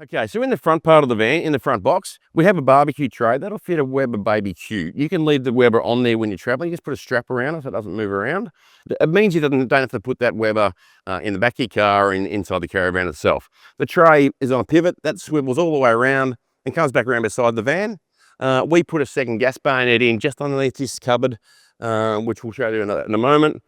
Okay, so in the front part of the van, in the front box, we have a barbecue tray. That'll fit a Weber BBQ. You can leave the Weber on there when you're traveling. You just put a strap around it so it doesn't move around. It means you don't have to put that Weber in the back of your car or inside the Caravan itself. The tray is on a pivot. That swivels all the way around and comes back around beside the van. We put a second gas bayonet in just underneath this cupboard, which we'll show you in a moment.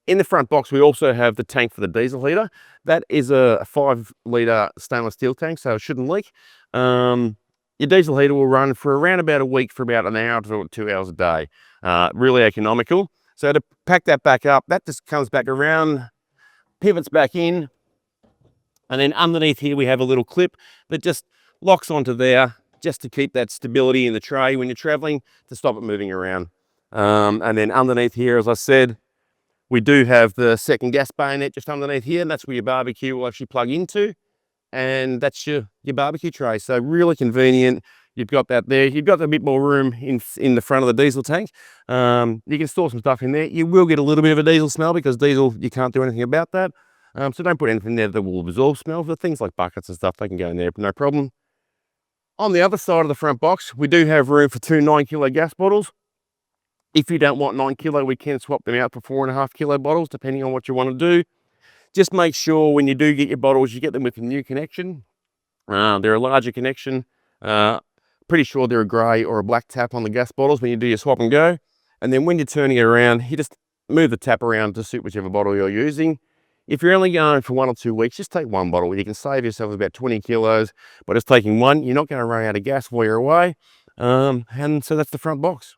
In the front box, we also have the tank for the diesel heater. That is a 5-litre stainless steel tank, so it shouldn't leak. Your diesel heater will run for around about a week for about an hour to 2 hours a day. Really economical. So to pack that back up, that just comes back around, pivots back in, and then underneath here we have a little clip that just locks onto there just to keep that stability in the tray when you're traveling, to stop it moving around. And then underneath here, as I said, we do have the second gas bayonet just underneath here, and that's where your barbecue will actually plug into. And that's your barbecue tray. So really convenient. You've got that there. You've got a bit more room in the front of the diesel tank. You can store some stuff in there. You will get a little bit of a diesel smell because diesel, you can't do anything about that. So don't put anything there that will absorb smell. For things like buckets and stuff, they can go in there, no problem. On the other side of the front box, we do have room for 2 9-kilo gas bottles. If you don't want 9 kilo, we can swap them out for 4.5 kilo bottles, depending on what you want to do. Just make sure when you do get your bottles, you get them with a new connection. They're a larger connection. Pretty sure they're a grey or a black tap on the gas bottles when you do your swap and go. And then when you're turning it around, you just move the tap around to suit whichever bottle you're using. If you're only going for 1 or 2 weeks, just take 1 bottle. You can save yourself about 20 kilos by just taking one. You're not going to run out of gas while you're away. And so that's the front box.